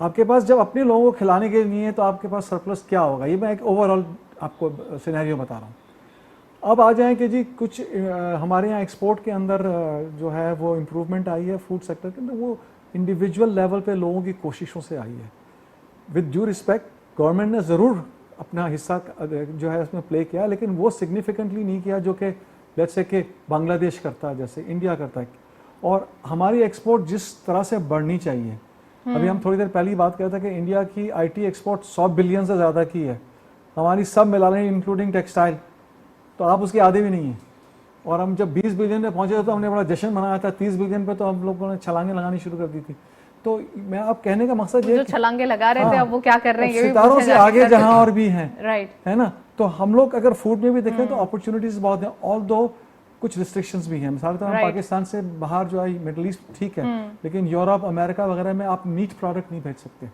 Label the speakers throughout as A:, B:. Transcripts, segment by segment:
A: آپ کے پاس جب اپنے لوگوں کو کھلانے کے نہیں ہے تو آپ کے پاس سرپلس کیا ہوگا. یہ میں ایک اوور آل آپ کو سینیریو بتا رہا ہوں. اب آ جائیں کہ جی کچھ ہمارے یہاں ایکسپورٹ کے اندر جو ہے وہ امپروومنٹ آئی ہے فوڈ سیکٹر کے اندر, وہ انڈیویجول لیول پہ لوگوں کی کوششوں سے آئی ہے. ود ڈیو رسپیکٹ گورنمنٹ نے ضرور اپنا حصہ جو ہے اس میں پلے کیا, لیکن وہ سگنیفیکنٹلی نہیں کیا جو کہ لیٹس سے کہ بنگلہ دیش کرتا ہے, جیسے انڈیا کرتا ہے. اور ہماری ایکسپورٹ جس طرح سے بڑھنی چاہیے, ابھی ہم تھوڑی دیر پہلی بات کر رہے تھے کہ انڈیا کی آئی ٹی ایکسپورٹ 100 بلین سے زیادہ کی ہے, ہماری سب ملا لیں انکلوڈنگ ٹیکسٹائل, تو آپ اس کے آدھے بھی نہیں ہیں. اور ہم جب 20 بلین پہ پہنچے تو ہم نے بڑا جشن منایا تھا, 30 بلین پہ تو ہم لوگوں نے چھلانگیں لگانی شروع کر دی تھی. تو میں آپ کہنے کا مقصد یہ
B: جو چھلانگے لگا رہے تھے اب وہ کیا کر رہے ہیں یہ بھی
A: ستاروں سے آگے جہاں اور بھی ہیں,
B: رائٹ
A: ہے نا. تو ہم لوگ اگر فوڈ میں بھی دیکھیں تو اپرچونیٹیز بہت ہیں, آل دو کچھ ریسٹرکشنز بھی ہیں. مثال کے طور پر پاکستان سے باہر جو ہے مڈل ایسٹ ٹھیک ہے, لیکن یورپ امریکہ وغیرہ میں آپ میٹ پروڈکٹ نہیں بھیج سکتے,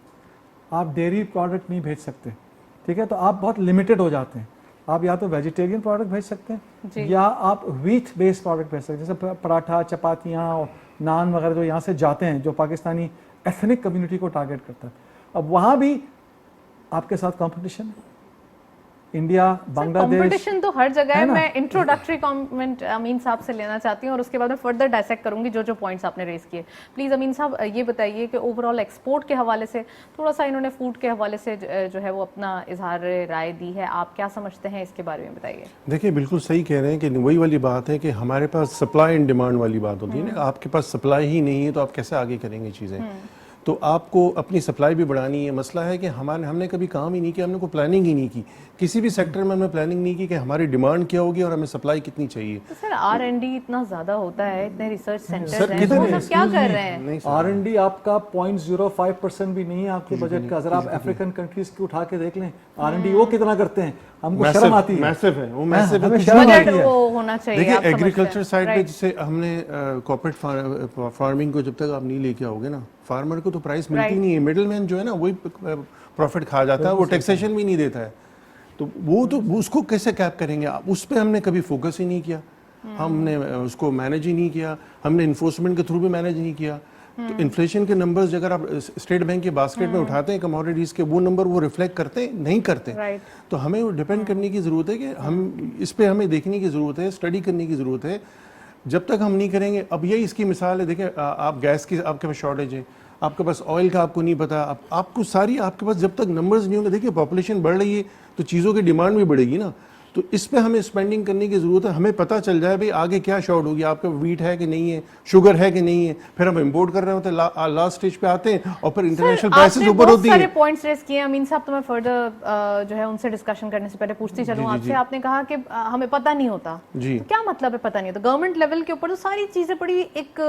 A: آپ ڈیری پروڈکٹ نہیں بھیج سکتے, ٹھیک ہے. تو آپ بہت لمیٹڈ ہو جاتے ہیں. آپ یا تو ویجیٹیرین پروڈکٹ بھیج سکتے ہیں یا آپ ویٹ بیس پروڈکٹ بھیج سکتے ہیں, جیسے پراٹھا, چپاتیاں اور نان وغیرہ جو یہاں سے جاتے ہیں, جو پاکستانی ایتھنک کمیونٹی کو ٹارگیٹ کرتا ہے. اب وہاں بھی آپ کے ساتھ کمپٹیشن ہے, انڈیا, بنگلہ دیش,
B: کمپٹیشن تو ہر جگہ ہے. میں انٹروڈکٹری کامنٹ امین صاحب سے لینا چاہتی ہوں اور اس کے بعد میں فردر ڈائسیکٹ کروں گی جو پوائنٹس آپ نے ریز کیے. پلیز امین صاحب یہ بتائیے کہ اوور آل ایکسپورٹ کے حوالے سے تھوڑا سا, انہوں نے فوڈ کے حوالے سے جو ہے وہ اپنا اظہار رائے دی ہے, آپ کیا سمجھتے ہیں اس کے بارے میں بتائیے.
C: دیکھیں بالکل صحیح کہہ رہے ہیں کہ وہی والی بات ہے کہ ہمارے پاس سپلائی اینڈ ڈیمانڈ والی بات ہوتی ہے نا. آپ کے پاس سپلائی ہی نہیں ہے تو آپ کیسے آگے کریں گے چیزیں. تو آپ کو اپنی سپلائی بھی بڑھانی ہے. مسئلہ ہے کہ ہم نے کبھی کام ہی نہیں کیا, ہم نے کوئی پلاننگ ہی نہیں کی, کسی بھی سیکٹر میں ہم نے پلاننگ نہیں کی کہ ہماری ڈیمانڈ کیا ہوگی اور ہمیں سپلائی کتنی چاہیے.
B: سر R&D اتنا زیادہ ہوتا ہے, اتنے ریسرچ سینٹرز ہیں, تو وہ سب کیا کر رہے ہیں.
A: R&D آپ کا 0.05% بھی نہیں ہے آپ کے بجٹ کا. اگر آپ افریقن کنٹریز کو اٹھا کے دیکھ لیں R&D وہ کتنا کرتے ہیں, ہم کو شرم آتی ہے.
C: میسو ہے وہ, میسو ہے.
B: بجٹ وہ ہونا چاہیے.
C: دیکھیں ایگریکلچر سائڈ پہ جسے ہم نے کارپوریٹ فارمنگ کو جب تک آپ نہیں لے کے آؤ گے نا, فارمر کو تو پرائس ملتی نہیں ہے, مڈل مین جو ہے نا وہی پروفٹ کھا جاتا ہے, وہ ٹیکسیشن بھی نہیں دیتا ہے. تو وہ تو اس کو کیسے کیپ کریں گے آپ, اس پہ ہم نے کبھی فوکس ہی نہیں کیا, ہم نے اس کو مینیج ہی نہیں کیا, ہم نے انفورسمنٹ کے تھرو بھی مینیج نہیں کیا. تو انفلیشن کے نمبرز اگر آپ اسٹیٹ بینک کے باسکٹ میں اٹھاتے ہیں کموڈیٹیز کے, وہ نمبر وہ ریفلیکٹ کرتے نہیں کرتے. تو ہمیں وہ ڈیپینڈ کرنے کی ضرورت ہے کہ ہم اس پہ ہمیں دیکھنے کی ضرورت ہے, اسٹڈی کرنے کی ضرورت ہے. جب تک ہم نہیں کریں گے, اب یہی اس کی مثال ہے, دیکھیں آپ گیس کی آپ کے پاس شارٹیج ہے, آپ کے پاس آئل کا آپ کو نہیں پتا, آپ کو ساری آپ کے پاس جب تک نمبرز نہیں ہوں گے. دیکھیے پاپولیشن بڑھ رہی ہے تو چیزوں کی ڈیمانڈ بھی بڑھے گی نا, تو اس پہ ہمیں اسپینڈنگ کرنے کی ضرورت ہے. ہمیں پتہ چل جائے بھائی آگے کیا شارٹ ہوگی, آپ کا ویٹ ہے کہ نہیں ہے, شوگر ہے کہ نہیں ہے, پھر ہم امپورٹ کر رہے ہوتے ہیں, لاسٹ اسٹیج پہ آتے ہیں اور پھر انٹرنیشنل پرائسز اوپر ہوتی ہیں.
B: سارے پوائنٹس ریز کیے امین صاحب, تو میں فردر جو ہے ان سے ڈسکشن کرنے سے پہلے پوچھتی چلوں آپ سے. آپ نے کہا کہ ہمیں پتہ نہیں ہوتا, تو کیا مطلب ہے پتہ نہیں ہوتا؟ گورنمنٹ لیول کے اوپر تو ساری چیزیں بڑی ایک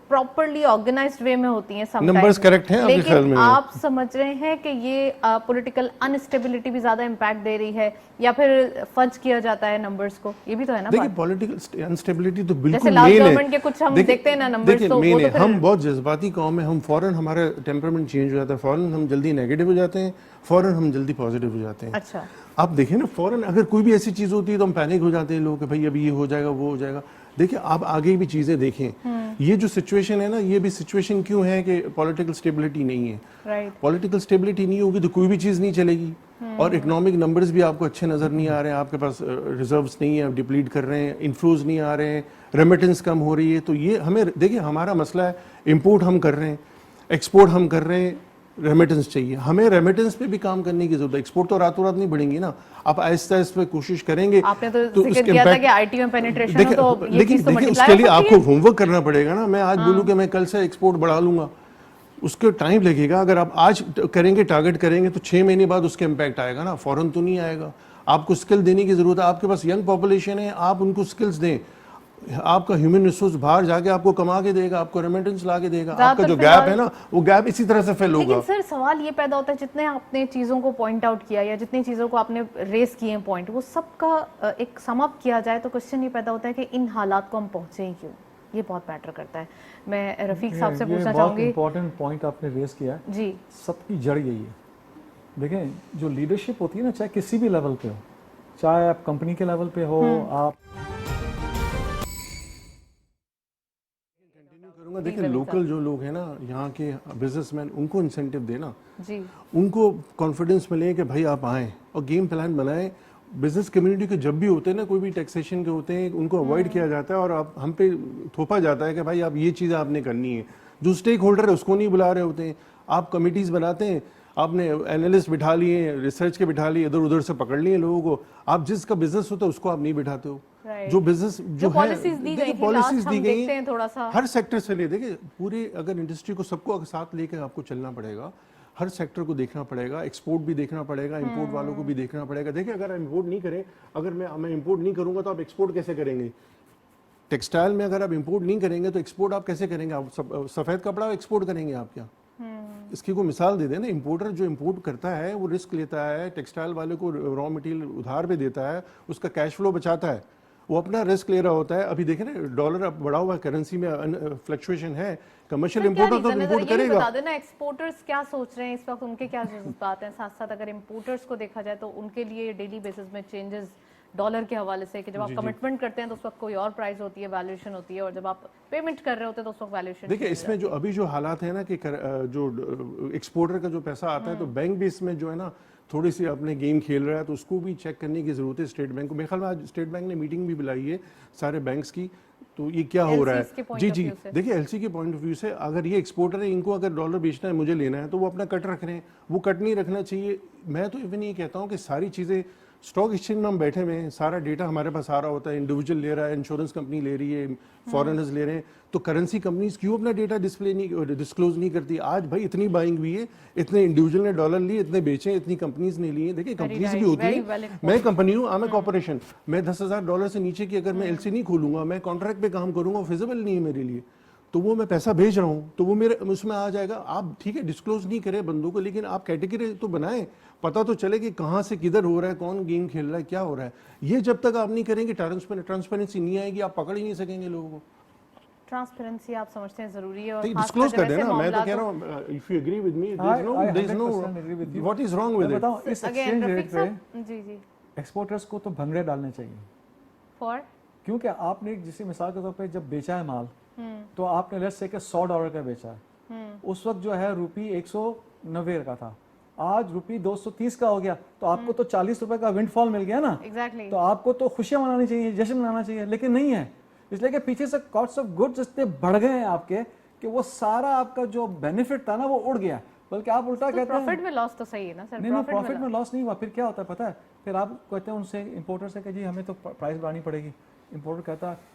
B: پراپرلی آرگنائزڈ وے میں ہوتی ہیں,
C: نمبرز کریکٹ ہیں,
B: لیکن آپ سمجھ رہے ہیں کہ یہ پولیٹیکل انسٹیبلٹی بھی زیادہ امپیکٹ دے رہی ہے یا پھر فج کیا جاتا ہے نمبرز کو, یہ بھی تو ہے نا.
C: دیکھیں پولیٹیکل انسٹیبلٹی تو بالکل
B: جیسے لاسٹ گورنمنٹ کے کچھ ہم دیکھتے ہیں نا نمبرز, تو وہ تو
C: ہم بہت جذباتی قوم ہیں, ہم فوراً ہمارا ٹیمپرمنٹ چینج ہو جاتا ہے, فوراً ہم جلدی نیگیٹو ہو جاتے ہیں, فوراً ہم جلدی پازیٹیو ہو جاتے ہیں.
B: اچھا
C: آپ دیکھیں نا, فوراً اگر کوئی بھی ایسی چیز ہوتی ہے تو ہم پینک ہو جاتے ہیں لوگ کہ بھائی ابھی یہ ہو جائے گا وہ ہو جائے گا. دیکھیں آپ آگے بھی چیزیں دیکھیں, یہ جو سچویشن ہے نا, یہ بھی سچویشن کیوں ہے کہ پولیٹیکل اسٹیبلٹی نہیں ہے. پولیٹیکل اسٹیبلٹی نہیں ہوگی تو کوئی بھی چیز نہیں چلے گی, اور اکنامک نمبرز بھی آپ کو اچھے نظر نہیں آ رہے ہیں, آپ کے پاس ریزروز نہیں ہیں, آپ ڈپلیٹ کر رہے ہیں, انفلوز نہیں آ رہے ہیں, ریمیٹنس کم ہو رہی ہے. تو یہ ہمیں دیکھیں ہمارا مسئلہ ہے, امپورٹ ہم کر رہے ہیں, ایکسپورٹ ہم کر رہے ہیں, ریمیٹنس چاہیے. ہمیں ریمیٹنس پہ بھی کام کرنے کی ضرورت ہے. ایکسپورٹ تو راتوں رات نہیں بڑھیں گی نا, آپ آہستہ آہستہ کوشش کریں گے.
B: آپ نے تو ذکر کیا تھا کہ آئی ٹی میں پینیٹریشن ہو تو یہ چیز تو
C: لیکن اس کے لیے آپ کو ہوم ورک کرنا پڑے گا نا. میں آج بولوں کہ میں کل سے ایکسپورٹ بڑھا لوں گا, اس کے ٹائم لگے گا. اگر آپ آج کریں گے, ٹارگٹ کریں گے, تو 6 مہینے بعد اس کا امپیکٹ آئے گا نا, فوراً تو نہیں آئے گا. آپ کو اسکل دینے کی ضرورت ہے. آپ کے پاس ینگ پاپولیشن ہے, آپ ان کو اسکلز دیں. آپ کا ہیومن ریسورس باہر جا کے آپ کو کما کے دے گا, آپ کو ریمیٹنس لا کے دے گا. آپ کا جو گیپ ہے نا, وہ گیپ اسی طرح سے فل ہوگا.
B: لیکن سر سوال یہ پیدا ہوتا ہے, جتنے آپ نے چیزوں کو پوائنٹ آؤٹ کیا یا جتنی چیزوں کو آپ نے ریز کیے ہیں پوائنٹ, وہ سب کا ایک سم اپ کیا جائے تو کوشچن یہ پیدا ہوتا ہے کہ ان حالات کو ہم پہنچے ہی کیوں. یہ بہت میٹر کرتا ہے. میں رفیق صاحب سے پوچھنا چاہوں گی.
A: امپورٹنٹ پوائنٹ آپ نے ریز کیا ہے
B: جی.
A: سب کی جڑ یہی ہے. دیکھیں جو لیڈرشپ ہوتی ہے نا, چاہے کسی بھی لیول پہ ہو, چاہے آپ کمپنی کے لیول پہ ہو, آپ
C: دیکھیں لوکل جو لوگ ہیں نا یہاں کے بزنس مین, ان کو انسینٹیو دینا,
B: جی
C: ان کو کانفیڈنس ملے کہ بھائی آپ آئیں اور گیم پلان بنائیں. بزنس کمیونٹی کے جب بھی ہوتے ہیں نا, کوئی بھی ٹیکسیشن کے ہوتے ہیں, ان کو اوائڈ کیا جاتا ہے اور آپ ہم پہ تھوپا جاتا ہے کہ بھائی آپ یہ چیزیں آپ نے کرنی ہے. جو اسٹیک ہولڈر ہے اس کو نہیں بلا رہے ہوتے ہیں. آپ کمیٹیز بناتے ہیں, آپ نے اینالسٹ بٹھا لیے, ریسرچ کے بٹھا لیے, ادھر ادھر سے پکڑ لیے لوگوں کو. آپ جس کا بزنس ہوتا ہے اس کو آپ نہیں بٹھاتے ہو. جو بزنس جو ہے پالیسیز دی گئی ہیں ہر سیکٹر سے لے, دیکھیں پورے اگر انڈسٹری کو سب کو ساتھ لے کے آپ کو چلنا پڑے گا. ہر سیکٹر کو دیکھنا پڑے گا, ایکسپورٹ بھی دیکھنا پڑے گا, امپورٹ والوں کو بھی دیکھنا پڑے گا. دیکھیں اگر امپورٹ نہیں کریں, اگر میں امپورٹ نہیں کروں گا تو آپ ایکسپورٹ کیسے کریں گے؟ ٹیکسٹائل میں اگر آپ امپورٹ نہیں کریں گے تو ایکسپورٹ آپ کیسے کریں گے؟ آپ سفید کپڑا ایکسپورٹ کریں گے آپ کیا؟ اس کی کوئی مثال دے دیں نا. امپورٹر جو امپورٹ کرتا ہے وہ رسک لیتا ہے, ٹیکسٹائل والے کو را مٹیریل ادھار پہ دیتا ہے, اس کا کیش فلو بچاتا ہے, وہ اپنا رسک لے رہا ہوتا ہے. ابھی دیکھیں نا ڈالر اب بڑھا ہوا ہے, کرنسی میں فلکچویشن ہے, کمرشل امپورٹر تو امپورٹ کرے گا.
B: بتا دینا ایکسپورٹرز کیا سوچ رہے ہیں اس وقت, ان کے کیا جذبات ہیں. ساتھ ساتھ اگر امپورٹرز کو دیکھا جائے تو ان کے لیے ڈیلی بیسس میں چینجز ڈالر کے حوالے سے, کہ جب آپ کمٹمنٹ کرتے ہیں تو اس وقت کوئی اور پرائز ہوتی ہے, ویلیویشن ہوتی ہے, اور جب آپ پیمنٹ کر رہے ہوتے ہیں تو اس وقت ویلیویشن.
C: دیکھیں اس میں جو ابھی جو حالات ہیں نا کہ جو ایکسپورٹر کا جو پیسہ آتا ہے تو بینک بھی اس میں جو ہے نا تھوڑی سی اپنے گیم کھیل رہا ہے, تو اس کو بھی چیک کرنے کی ضرورت ہے اسٹیٹ بینک کو. میرے خیال میں آج اسٹیٹ بینک نے میٹنگ بھی بلائی ہے سارے بینکس کی, تو یہ کیا ہو رہا ہے. جی جی دیکھیں ایل سی کے پوائنٹ آف ویو سے اگر یہ ایکسپورٹر ہے, ان کو اگر ڈالر بیچنا ہے, مجھے لینا ہے, تو وہ اپنا کٹ رکھ رہے ہیں. وہ کٹ نہیں رکھنا چاہیے. میں تو ایون یہ کہتا ہوں کہ ساری چیزیں اسٹاک ایکسچینج میں ہم بیٹھے ہوئے ہیں, سارا ڈیٹا ہمارے پاس آ رہا ہوتا ہے, انڈیویجول لے رہا ہے, انشورنس کمپنی لے رہی ہے, فارنرز لے رہے ہیں, تو کرنسی کمپنیز کیوں اپنا ڈیٹا ڈسکلوز نہیں کرتی؟ آج بھائی اتنی بائنگ ہوئی ہے, اتنے انڈیویجول نے ڈالر لیے, اتنے بیچے, اتنی کمپنیز نے لیے. دیکھیں کمپنیز بھی ہوتی ہیں, میں کمپنی ہوں, میں کارپوریشن, میں $10,000 سے نیچے کی اگر میں ایل سی نہیں کھولوں گا, میں کانٹریکٹ پہ کام کروں گا, فیزیبل نہیں ہے میرے لیے, تو وہ میں پیسہ بھیج رہا ہوں تو وہ میرے اس میں آ جائے گا. آپ ٹھیک ہے ڈسکلوز نہیں کریں بندوں کو, لیکن آپ کیٹیگری تو بنائیں, پتہ تو چلے کہ کہاں سے کدھر ہو رہا ہے, کون گیم کھیل رہا ہے, کیا ہو رہا ہے. یہ جب تک آپ نہیں کریں گے ٹرانسپیرنسی نہیں آئے گی, آپ پکڑ ہی نہیں سکیں گے لوگوں کو.
B: ٹرانسپیرنسی آپ سمجھتے ہیں ضروری ہے, اور
C: ڈسکلوز کر دینا. میں تو کہہ رہا ہوں if you agree with me there is no what is wrong with it.
A: بتاؤ اس ایکسچینج ریٹ پہ
B: جی جی
A: ایکسپورٹرز کو تو بھنگڑے ڈالنے چاہیے,
B: فور
A: کیونکہ آپ نے جیسے مثال کے طور پہ جب بیچا ہے مال, تو آپ نے لیٹس سے کہ $100 کا بیچا ہے, اس وقت جو ہے روپی 190 کا تھا, آج روپی 230 کا ہو گیا, تو آپ کو تو $40 کا ونڈ فال مل گیا نا. تو آپ کو تو خوشیاں منانی چاہیے, جشن منانا چاہیے, لیکن نہیں ہے. اس لیے کہ پیچھے سے کاسٹ آف گڈز اتنے بڑھ گئے ہیں آپ کے کہ وہ سارا آپ کا جو بینیفٹ تھا نا وہ اڑ گیا. بلکہ آپ الٹا کہتے ہیں
B: پروفٹ میں لاس تو صحیح ہے نا سر.
A: نہیں پروفٹ میں لاس نہیں ہوا. پھر کیا ہوتا ہے پتہ ہے, پھر آپ کہتے ہیں ان سے امپورٹر سے کہ جی ہمیں تو پرائز بڑھانی پڑے گی. امپورٹر کہتا ہے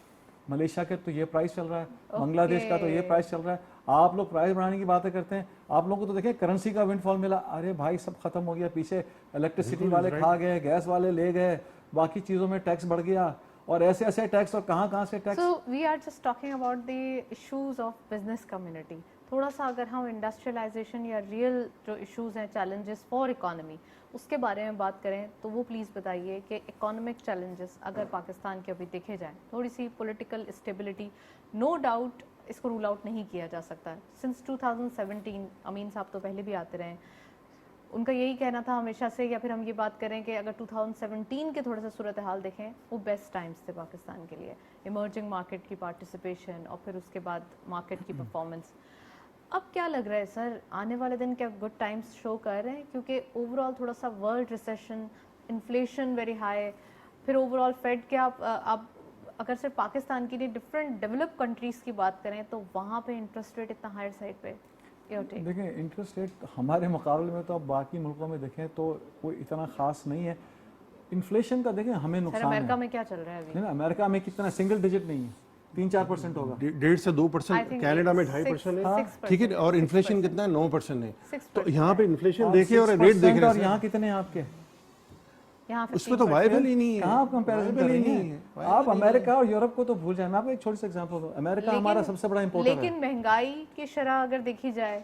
A: ملیشیا کے تو یہ پرائز چل رہا ہے, بنگلہ دیش کا تو یہ پرائز چل رہا ہے, آپ لوگ پرائز بڑھانے کی باتیں کرتے ہیں. آپ لوگوں کو تو دیکھیں کرنسی کا ونڈ فال ملا, ارے بھائی سب ختم ہو گیا پیچھے. الیکٹریسٹی والے کھا گئے, گیس والے لے گئے, باقی چیزوں میں ٹیکس بڑھ گیا, اور ایسے ایسے ٹیکس, اور کہاں سے tax.
B: So we are just talking about the issues of business community. تھوڑا سا اگر ہم انڈسٹریلائزیشن یا ریئل جو ایشوز ہیں, چیلنجز فار اکانومی, اس کے بارے میں بات کریں تو وہ پلیز بتائیے کہ اکانومک چیلنجز اگر پاکستان کے ابھی دیکھے جائیں, تھوڑی سی پولیٹیکل اسٹیبلٹی, نو ڈاؤٹ اس کو رول آؤٹ نہیں کیا جا سکتا. سنس 2017 امین صاحب تو پہلے بھی آتے رہے, ان کا یہی کہنا تھا ہمیشہ سے, یا پھر ہم یہ بات کریں کہ اگر 2017 کے تھوڑے سا صورتحال دیکھیں, وہ بیسٹ ٹائمز تھے پاکستان کے لیے, ایمرجنگ مارکیٹ کی پارٹیسپیشن, اور پھر اس کے بعد مارکیٹ کی پرفارمنس. اب کیا لگ رہا ہے سر, آنے والے دن کیا گڈ ٹائمز شو کر رہے ہیں؟ کیونکہ اوور آل تھوڑا سا world recession, inflation very high, پھر اوور آل فیڈ کے آپ اگر صرف پاکستان کی نہیں ڈفرینٹ ڈیولپ کنٹریز کی بات کریں تو وہاں پہ انٹرسٹ ریٹ اتنا ہائر سائڈ پہ.
A: دیکھیں انٹرسٹ ریٹ ہمارے مقابلے میں تو اب باقی ملکوں میں دیکھیں تو کوئی اتنا خاص نہیں ہے. انفلیشن کا دیکھیں ہمیں نقصان ہے.
B: امریکہ میں کیا چل رہا ہے ابھی؟
A: نہیں, امریکہ میں کتنا سنگل ڈیجٹ نہیں ہے, 3-4% ہوگا,
C: 1.5 سے 2%, کینیڈا میں 2.5% ہے, ٹھیک ہے, اور انفلیشن کتنا ہے 9% ہے. تو یہاں پہ انفلیشن دیکھیں اور ریٹ دیکھ رہے ہیں,
A: اور یہاں کتنے ہیں آپ کے,
C: اس میں تو وائبل ہی نہیں ہے.
A: کہاں آپ کمپیریزن کر رہی ہیں؟ آپ امریکہ اور یورپ کو تو بھول جائیں. میں آپ کو ایک چھوٹی سی ایگزامپل دوں, امریکہ ہمارا سب سے بڑا امپورٹر ہے,
B: لیکن مہنگائی کی شرح اگر دیکھی جائے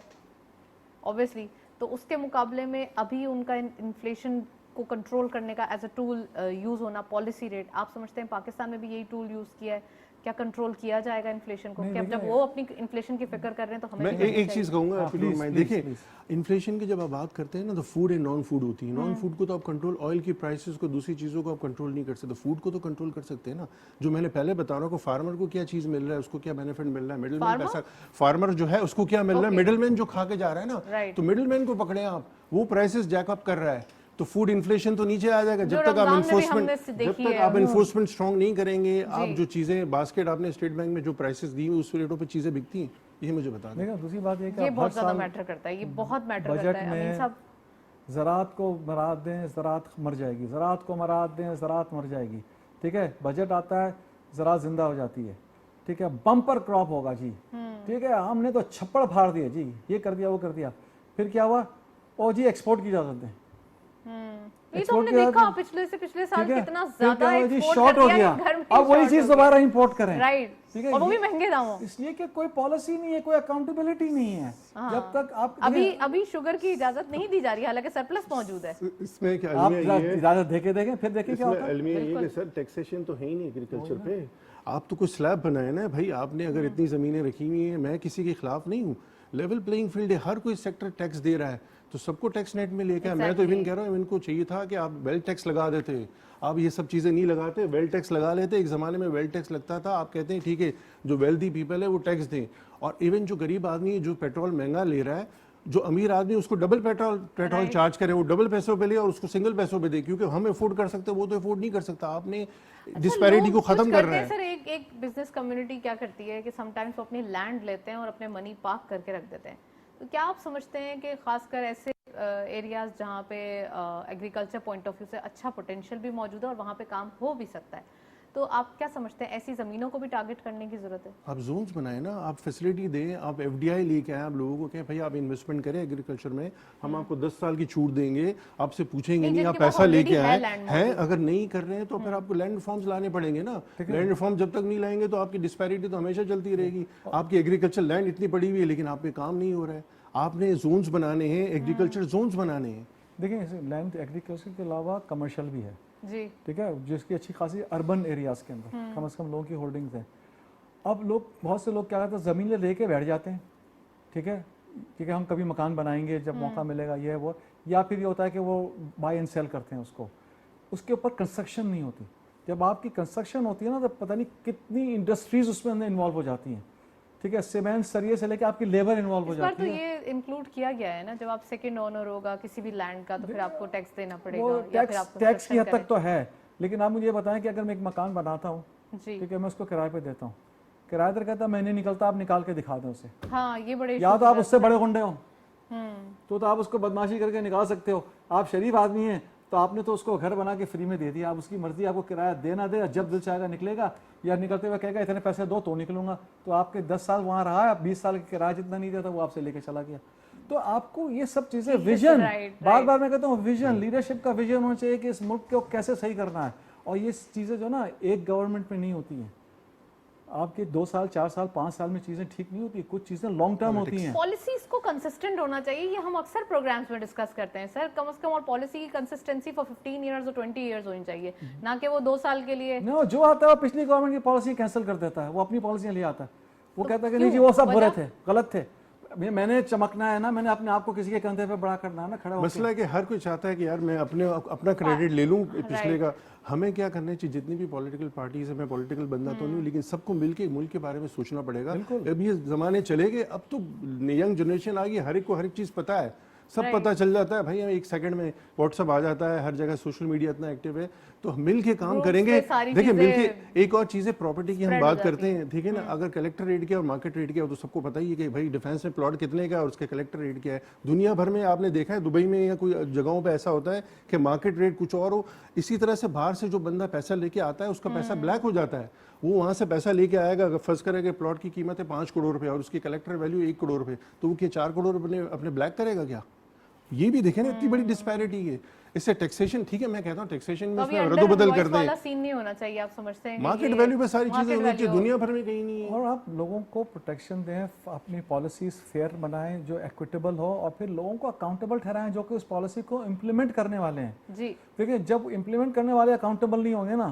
B: اوبیسلی تو اس کے مقابلے میں ابھی ان کا انفلیشن کو کنٹرول کرنے کا ایز اے ٹول یوز ہونا پالیسی ریٹ, آپ سمجھتے ہیں پاکستان میں بھی یہی ٹول یوز کیا ہے کیا کنٹرول کیا جائے گا انفلیشن کو؟ کہ جب وہ اپنی انفلیشن کی فکر کر رہے ہیں تو ہمیں
C: میں ایک چیز کہوں گا، دیکھیں انفلیشن کی جب آپ بات کرتے ہیں نا تو فوڈ اینڈ نان فوڈ ہوتی ہے. نان فوڈ کو تو آپ کنٹرول، آئل کی پرائسز کو، دوسری چیزوں کو آپ کنٹرول نہیں کر سکتے. فوڈ کو تو کنٹرول کر سکتے ہیں نا. جو میں نے پہلے بتا رہا ہوں، فارمر کو کیا چیز مل رہا ہے، اس کو کیا بینیفٹ مل رہا ہے، مڈل مین پیسہ، فارمر جو ہے اس کو کیا مل رہا ہے، مڈل مین جو کھا کے جا رہا ہے نا، تو مڈل مین کو پکڑے آپ، وہ پرائسز جیک اپ کر رہا ہے، تو فوڈ انفلیشن تو نیچے آ جائے گا. جب تک آپ انفورسمنٹ اسٹرانگ نہیں کریں گے، آپ جو چیزیں باسکٹ آپ نے اسٹیٹ بینک میں جو پرائسز دی اس ریٹوں پہ چیزیں بکتی ہیں، یہ مجھے بتا دیں.
A: دوسری بات یہ کہ
B: یہ بہت زیادہ میٹر کرتا ہے، یہ بہت میٹر کرتا ہے. امین صاحب
A: زراعت کو مراد دیں، زراعت مر جائے گی، زراعت کو مراد دیں، زراعت مر جائے گی. ٹھیک ہے، بجٹ آتا ہے زراعت زندہ ہو جاتی ہے. ٹھیک ہے، بمپر کراپ ہوگا جی. ٹھیک ہے، ہم نے تو چھپڑ پھاڑ دیا جی، یہ کر دیا وہ کر دیا. پھر کیا ہوا؟ او جی ایکسپورٹ کی اجازت دیں.
B: یہ تو ہم نے دیکھا پچھلے سال کتنا زیادہ
A: شارٹ ہو گیا. اب وہی چیز دوبارہ امپورٹ کریں،
B: رائٹ، اور وہ بھی مہنگے داموں.
A: اس لیے کہ کوئی پالیسی نہیں ہے، کوئی اکاؤنٹیبلٹی نہیں ہے. جب تک آپ
B: ابھی شوگر کی اجازت نہیں دی جا رہی، حالانکہ سرپلس موجود ہے.
C: اس میں کیا
A: اجازت دے کے دیکھیں، پھر دیکھیں کیا ہوتا ہے.
C: المیہ یہ کہ سر ٹیکسیشن تو ہے ہی نہیں ایگریکلچر پہ. آپ تو کوئی سلیب بنائے نا بھائی، آپ نے اگر اتنی زمینیں رکھی ہوئی ہیں، میں کسی کے خلاف نہیں ہوں، لیول پلینگ فیلڈ ہے، ہر کوئی سیکٹر ٹیکس دے رہا ہے تو سب کو ٹیکس نیٹ میں لے کے. میں تو ایون کہہ رہا ہوں ان کو چاہیے تھا کہ آپ ویل ٹیکس لگا دیتے. آپ یہ سب چیزیں نہیں لگاتے، ویل ٹیکس لگا لیتے. ایک زمانے میں ویل ٹیکس لگتا تھا، آپ کہتے ہیں ٹھیک ہے جو ویلدی پیپل ہے وہ ٹیکس دیں. اور ایون جو غریب آدمی ہے جو پیٹرول مہنگا لے رہا ہے، جو امیر آدمی اس کو ڈبل پیٹرول چارج کرے، وہ ڈبل پیسوں پہ لے اور اس کو سنگل پیسوں پہ دے، کیونکہ ہم افورڈ کر سکتے وہ تو افورڈ نہیں کر سکتا. آپ نے ڈسپیرٹی کو ختم کر رہے ہیں.
B: سر ایک بزنس کمیونٹی کیا کرتی ہے کہ سم ٹائمز وہ اپنی لینڈ لیتے ہیں اور اپنے منی پارک کر کے رکھ دیتے ہیں. تو کیا آپ سمجھتے ہیں کہ خاص کر ایسے ایریاز جہاں پہ ایگریکلچر پوائنٹ آف ویو سے اچھا پوٹینشیل بھی موجود ہے اور وہاں پہ کام ہو بھی سکتا ہے، تو آپ کیا سمجھتے ہیں ایسی زمینوں کو بھی ٹارگٹ کرنے کی ضرورت ہے؟
C: آپ زونز بنائیں نا، آپ فیسلٹی دیں، آپ ایف ڈی آئی لے کے آئیں، آپ لوگوں کو کہیں بھائی آپ انویسٹمنٹ کریں ایگریکلچر میں، ہم آپ کو 10 سال کی چھوٹ دیں گے، آپ سے پوچھیں گے نہیں، آپ پیسہ لے کے آئیں. ہے اگر نہیں کر رہے ہیں تو پھر آپ کو لینڈ ریفارمز لانے پڑیں گے نا. لینڈ ریفارم جب تک نہیں لائیں گے تو آپ کی ڈسپیرٹی تو ہمیشہ چلتی رہے گی. آپ کی ایگریکلچر لینڈ اتنی پڑی ہوئی ہے لیکن آپ پہ کام نہیں ہو رہا ہے. آپ نے زونز بنانے ہیں، ایگریکلچر زونز بنانے ہیں.
A: دیکھیں لینڈ ایگریکلچر کے علاوہ کمرشل بھی ہے
B: جی،
A: ٹھیک ہے، جس کی اچھی خاصی اربن ایریاز کے اندر کم از کم لوگوں کی ہولڈنگز ہیں. اب بہت سے لوگ کیا کرتے ہیں زمینیں لے کے بیٹھ جاتے ہیں. ٹھیک ہے، کیونکہ ہم کبھی مکان بنائیں گے جب موقع ملے گا، یہ وہ. یا پھر یہ ہوتا ہے کہ وہ بائی اینڈ سیل کرتے ہیں اس کو، اس کے اوپر کنسٹرکشن نہیں ہوتی. جب آپ کی کنسٹرکشن ہوتی ہے نا تو پتہ نہیں کتنی انڈسٹریز اس میں اندر انوالو ہو جاتی ہیں. ٹھیک ہے، سیمنٹ سریے سے لے کے آپ کی لیبر انوالو ہو جاتی ہے.
B: تو یہ انکلوڈ کیا گیا ہے نا، جب آپ سیکنڈ اونر ہوگا کسی بھی لینڈ کا تو پھر آپ کو ٹیکس دینا پڑے گا، یا پھر آپ کو
A: ٹیکس کی حد تک تو ہے. لیکن آپ مجھے یہ بتائیں کہ اگر میں ایک مکان بناتا ہوں،
B: جی
A: ٹھیک ہے، میں اس کو کرائے پہ دیتا ہوں، کرایہ دار کہتا ہے میں نہیں نکلتا، آپ نکال کے دکھا دیں اسے.
B: ہاں یہ بڑے
A: یا تو آپ اس سے بڑے گنڈے ہوں تو آپ اس کو بدماشی کر کے نکال سکتے ہو. آپ شریف آدمی ہیں تو آپ نے تو اس کو گھر بنا کے فری میں دے دیا. آپ اس کی مرضی، آپ کو کرایہ دے نہ دے، جب دل چاہے گا نکلے گا، یا نکلتے ہوئے کہے گا اتنے پیسے دو تو نکلوں گا. تو آپ کے 10 سال وہاں رہا ہے، 20 سال کا کرایہ جتنا نہیں دیتا وہ آپ سے لے کے چلا گیا. تو آپ کو یہ سب چیزیں ویژن، بار بار میں کہتا ہوں ویژن، لیڈرشپ کا ویژن ہونا چاہیے کہ اس ملک کو کیسے صحیح کرنا ہے. اور یہ چیزیں جو نا ایک گورنمنٹ میں نہیں ہوتی ہیں. آپ کے 2 سال 4 سال 5 سال میں چیزیں ٹھیک نہیں ہوتی، کچھ چیزیں لانگ ٹرم ہوتی ہیں.
B: پالیسیز کو کنسسٹنٹ ہونا چاہیے، یہ ہم اکثر پروگرامز میں ڈسکس کرتے ہیں سر. کم از کم اور پالیسی کی کنسسٹنسی فار 15 ایئرز اور 20 ایئرز ہونی چاہیے، نہ کہ وہ 2 سال کے لیے.
A: جو آتا ہے وہ پچھلی گورنمنٹ کی پالیسی کینسل کر دیتا ہے، وہ اپنی پالیسیاں لے آتا ہے. وہ کہتا ہے کہ نہیں جی وہ سب برے تھے، غلط تھے، میں نے چمکنا ہے نا، میں نے اپنے آپ کو کسی کے کندھے پہ بڑا کرنا ہے نا، کھڑا ہو کے.
C: مسئلہ ہے کہ ہر کوئی چاہتا ہے کہ یار میں اپنا کریڈٹ لے لوں پچھلے کا. ہمیں کیا کرنا چاہیے، جتنی بھی پولیٹیکل پارٹیز ہیں، میں پولیٹیکل بندہ تو نہیں ہوں، لیکن سب کو مل کے ملک کے بارے میں سوچنا پڑے گا. اب یہ زمانے چلے گئے، اب تو ینگ جنریشن آ گئی، ہر ایک کو ہر ایک چیز پتہ ہے، سب پتہ چل جاتا ہے. بھائی ہمیں 1 سیکنڈ میں واٹس ایپ آ جاتا ہے، ہر جگہ سوشل میڈیا اتنا ایکٹیو ہے. تو ہم مل کے کام کریں گے. دیکھیں مل کے ایک اور چیز ہے، پراپرٹی کی ہم بات کرتے ہیں، ٹھیک ہے نا. اگر کلیکٹر ریٹ کیا اور مارکیٹ ریٹ کیا تو سب کو پتہ ہی ہے کہ بھائی ڈیفینس میں پلاٹ کتنے کا اور اس کے کلیکٹر ریٹ کیا ہے. دنیا بھر میں آپ نے دیکھا ہے، دبئی میں یا کوئی جگہوں پہ ایسا ہوتا ہے کہ مارکیٹ ریٹ کچھ اور ہو. اسی طرح سے باہر سے جو بندہ پیسہ لے کے آتا ہے اس کا پیسہ بلیک ہو جاتا ہے. وہ وہاں سے پیسہ لے کے آئے گا، اگر فرض کرے کہ پلاٹ کی قیمت ہے 5 کروڑ روپے اور اس کی کلیکٹر ویلیو 1 کروڑ روپے، تو وہ کیا 4 کروڑ روپے اپنے بلیک کرے گا کیا؟ یہ بھی دیکھیں نا، اتنی بڑی ڈسپیرٹی ہے. اس سے ٹیکسیشن ٹھیک ہے، میں کہتا ہوں ٹیکسیشن میں اس میں رد و بدل کر دیں،
B: سین نہیں ہونا چاہیے. آپ سمجھتے ہیں
C: مارکیٹ ویلیو پہ ساری چیزیں ہونی چاہیے، دنیا بھر میں کہیں نہیں ہے.
A: اور آپ لوگوں کو پروٹیکشن دیں، اپنی پالیسیز فیئر بنائیں جو ایکویٹیبل ہو، اور پھر لوگوں کو اکاؤنٹیبل ٹھہرائیں جو کہ اس پالیسی کو امپلیمنٹ کرنے والے ہیں.
B: جی
A: دیکھیں جب امپلیمنٹ کرنے والے اکاؤنٹیبل نہیں ہوں گے نا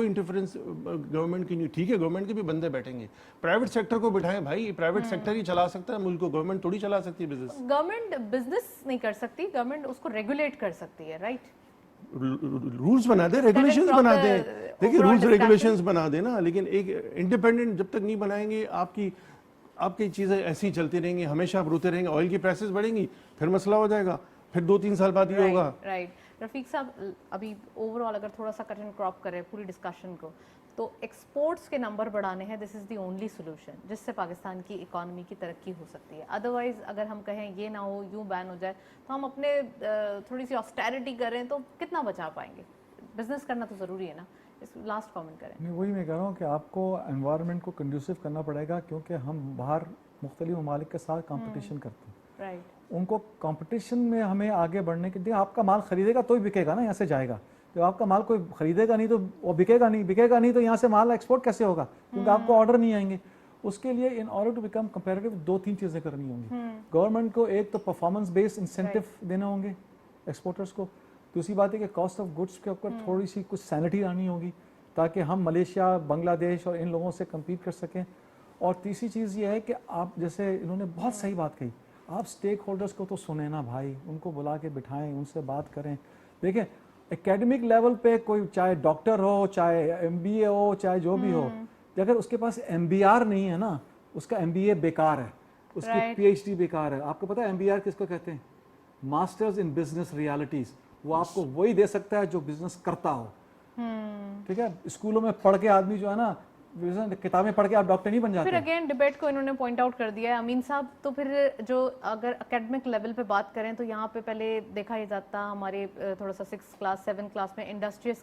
C: کوئی انٹرفیرنس گورنمنٹ کی نہیں. ٹھیک ہے گورنمنٹ کے بھی بندے بیٹھیں گے, پرائیویٹ سیکٹر کو بٹھائیں بھائی, پرائیویٹ سیکٹر ہی چلا سکتا ہے ملک کو, گورنمنٹ تھوڑی چلا سکتی ہے بزنس.
B: گورنمنٹ بزنس نہیں کر سکتی, گورنمنٹ اس کو ریگولیٹ کر سکتی ہے, رائٹ.
C: رولز بنا دیں, ریگولیشنز بنا دیں. دیکھیے رولز ریگولیشنز بنا دیں نا, لیکن ایک انڈیپینڈنٹ جب تک نہیں بنائیں گے آپ کی چیزیں ایسی ہی چلتی رہیں گی, ہمیشہ آپ روتے رہیں گے, آئل کی پرائسز بڑھیں گی, پھر مسئلہ ہو جائے گا, پھر 2-3 سال بعد یہ ہوگا.
B: رائٹ. رفیق صاحب ابھی اوور آل اگر تھوڑا سا کٹ اینڈ کراپ کریں پوری ڈسکشن کو, تو ایکسپورٹس کے نمبر بڑھانے ہیں, دس از دی اونلی سولوشن جس سے پاکستان کی اکانومی کی ترقی ہو سکتی ہے. ادروائز اگر ہم کہیں یہ نہ ہو, یوں بین ہو جائے, تو ہم اپنے تھوڑی سی آسٹیرٹی کریں تو کتنا بچا پائیں گے. بزنس کرنا تو ضروری ہے نا. لاسٹ کامنٹ کریں.
A: نہیں, وہی میں کہہ رہا ہوں کہ آپ کو انوائرمنٹ کو کنڈیوسو کرنا پڑے گا, کیونکہ ہم باہر مختلف ممالک کے ساتھ کمپٹیشن کرتے ہیں.
B: رائٹ.
A: ان کو کمپٹیشن میں ہمیں آگے بڑھنے کے لیے, آپ کا مال خریدے گا تو ہی بکے گا نا, یہاں سے جائے گا. جب آپ کا مال کوئی خریدے گا نہیں تو وہ بکے گا نہیں تو یہاں سے مال ایکسپورٹ کیسے ہوگا, کیونکہ آپ کو آرڈر نہیں آئیں گے. اس کے لیے in order to become comparative 2-3 چیزیں کرنی ہوں گی. گورنمنٹ کو ایک تو پرفارمنس بیسڈ انسینٹیو دینا ہوں گے ایکسپورٹرس کو. دوسری بات ہے کہ کاسٹ آف گڈس کے اوپر تھوڑی سی کچھ سینٹی لانی ہوگی تاکہ ہم ملیشیا, بنگلہ دیش اور ان لوگوں سے کمپیٹ کر سکیں. اور تیسری چیز یہ ہے کہ آپ, جیسے انہوں نے بہت صحیح بات کہی, آپ اسٹیک ہولڈرس کو تو سنیں نا بھائی, ان کو بلا کے بٹھائیں, ان سے بات کریں. دیکھیں اکیڈمک لیول پہ کوئی چاہے ڈاکٹر ہو, چاہے MBA ہو, چاہے جو بھی ہو, اگر اس کے پاس MBR نہیں ہے نا, اس کا MBA بیکار ہے, اس کی PhD بیکار ہے. آپ کو پتا ہے MBR کس کو کہتے ہیں؟ Masters in business realities. وہ آپ کو وہی دے سکتا ہے جو بزنس کرتا ہو. ٹھیک ہے, اسکولوں میں پڑھ کے آدمی جو ہے نا, کتابیں پڑھ کے آپ ڈاکٹر نہیں بن جاتے.
B: پھر اگین ڈیبیٹ کو انہوں نے پوائنٹ آؤٹ کر دیا ہے امین صاحب. تو پھر جو اگر اکیڈمک لیول پہ بات کریں تو یہاں پہ پہلے دیکھا یہ جاتا ہمارے تھوڑا سا 6 کلاس 7 کلاس میں انڈسٹریز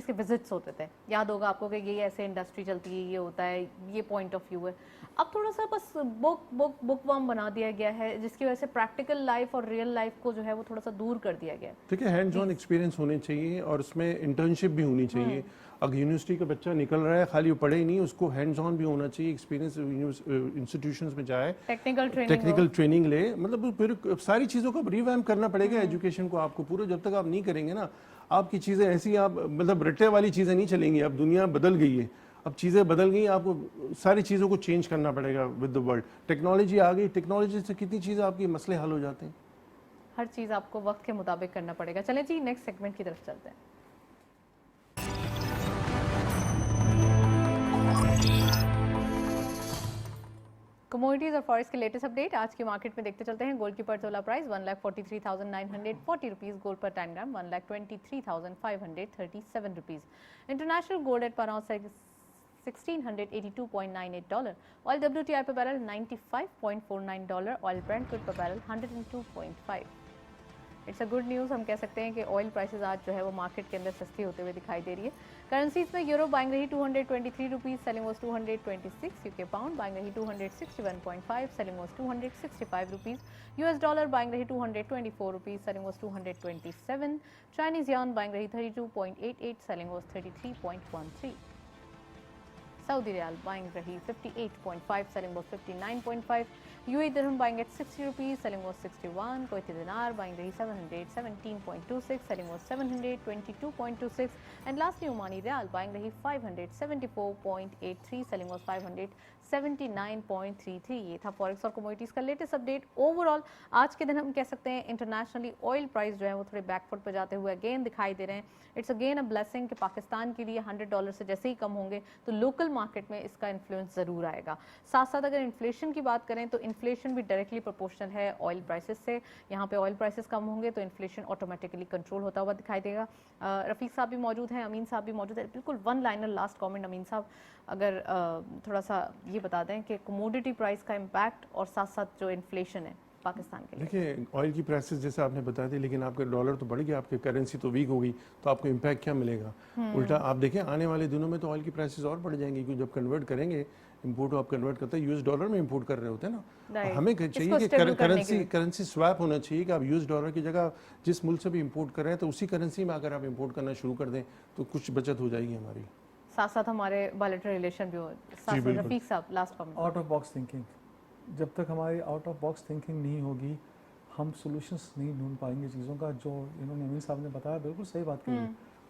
B: کے وزٹس ہوتے تھے. یاد ہوگا آپ کو کہ یہ ایسے انڈسٹری چلتی ہے, یہ ہوتا ہے, یہ پوائنٹ آف ویو ہے. اب تھوڑا سا بس بک وارم بنا دیا گیا ہے, جس کی وجہ سے پریکٹیکل لائف اور ریئل لائف کو جو ہے وہ تھوڑا سا دور کر دیا گیا ہے.
C: ٹھیک ہے, ہینڈز آن ایکسپیرینس ہونے چاہیے اور اس میں انٹرنشپ بھی ہونی چاہیے. اگر یونیورسٹی کا بچہ نکل رہا ہے خالی وہ پڑھے ہی نہیں, اس کو ہینڈز آن بھی ہونا چاہیے, ایکسپیرینس انسٹیٹیوشنز میں جائے, ٹیکنیکل ٹریننگ لے. مطلب پھر ساری چیزوں کو ریویمپ کرنا پڑے گا ایجوکیشن کو آپ کو پورا. جب تک آپ نہیں کریں گے نا, آپ کی چیزیں ایسی, آپ مطلب رٹے والی چیزیں نہیں چلیں گی. اب دنیا بدل گئی ہے, اب چیزیں بدل گئی, آپ کو ساری چیزوں کو چینج کرنا پڑے گا ود دا ورلڈ. ٹیکنالوجی آ گئی, ٹیکنالوجی سے کتنی چیزیں آپ کے مسئلے حل ہو جاتے ہیں.
B: ہر چیز آپ کو وقت کے مطابق کرنا پڑے گا. چلیں جی نیکسٹ سیگمنٹ کی طرف چلتے ہیں. کموڈیٹیز اور فارکس کے لیٹسٹ اپڈیٹ آج کی مارکیٹ میں دیکھتے چلتے ہیں. گولڈ کی per tola price 1,43,940 rupees, gold per 10 gram 1,23,537 rupees. International gold at per ounce $1,682.98. Oil WTI per barrel $95.49. Oil brent crude per barrel $102.5. It's a good news. ہم کہہ سکتے ہیں کہ آئل پرائسز آج جو ہے وہ مارکیٹ کے اندر سستی ہوتے ہوئے دکھائی دے رہی ہے. کرنسیز میں یورو بائنگ رہی 223 rupees, selling was 226. UK pound buying رہی 261.5, selling was 265 rupees. US dollar buying رہی 224 rupees, selling was 227. Chinese yuan buying رہی 32.88, selling was 33.13. Saudi riyal buying رہی 58.5, selling was 59.5. UAE dirham buying at 60 rupees, selling was 61. Kuwaiti dinar buying رہی 717.26, selling was 722.26. And lastly Omani riyal buying رہی 574.83, selling was 579.33. یہ تھا forex اور commodities کا latest update. Over all آج کے دن ہم کہہ سکتے ہیں انٹرنیشنلی آئل پرائز جو ہے وہ تھوڑے بیک فٹ پہ جاتے ہوئے اگین دکھائی دے رہے ہیں. اٹس اگین اے بلیسنگ کہ پاکستان کے لیے $100 سے جیسے ہی کم ہوں گے تو لوکل مارکیٹ میں اس کا انفلوئنس ضرور آئے گا. ساتھ ساتھ اگر انفلیشن کی بات کریں تو انفلیشن بھی ڈائریکٹلی پروپورشنل ہے آئل پرائسز سے. یہاں پہ آئل پرائسز کم ہوں گے تو انفلیشن آٹومیٹکلی کنٹرول ہوتا ہوا دکھائی دے گا. رفیق صاحب بھی موجود ہیں, امین صاحب بھی موجود ہیں. بالکل ون لائنر لاسٹ کامنٹ امین صاحب, اگر تھوڑا سا یہ بتا دیں کہ کموڈیٹی پرائز کا امپیکٹ اور ساتھ ساتھ جو انفلیشن ہے پاکستان کے لیے.
C: دیکھیے آئل کی پرائسز جیسے آپ نے بتا دی, لیکن آپ کا ڈالر تو بڑھ گیا, آپ کی کرنسی تو ویک ہو گئی, تو آپ کو امپیکٹ کیا ملے گا؟ الٹا آپ دیکھیں آنے والے دنوں میں تو آئل کی پرائسز اور بڑھ جائیں گی, کیونکہ جب کنورٹ کریں گے, امپورٹ آپ کنورٹ کرتے ہیں US ڈالر میں امپورٹ کر رہے ہوتے ہیں نا, ہمیں چاہیے کہ کرنسی سویپ ہونا چاہیے کہ آپ US ڈالر کی جگہ جس ملک سے بھی امپورٹ کر رہے ہیں تو اسی کرنسی میں اگر آپ امپورٹ کرنا شروع کر دیں تو کچھ بچت ہو جائے گی ہماری.
B: ساتھ ساتھ ہمارے بائلیٹرل ریلیشن بھی ہو. رفیق صاحب last comment.
A: Out of box thinking, جب تک ہماری آؤٹ آف باکس تھنکنگ نہیں ہوگی ہم سولوشنس نہیں ڈھونڈ پائیں گے چیزوں کا. جو انہوں نے امین صاحب نے بتایا بالکل صحیح بات کی.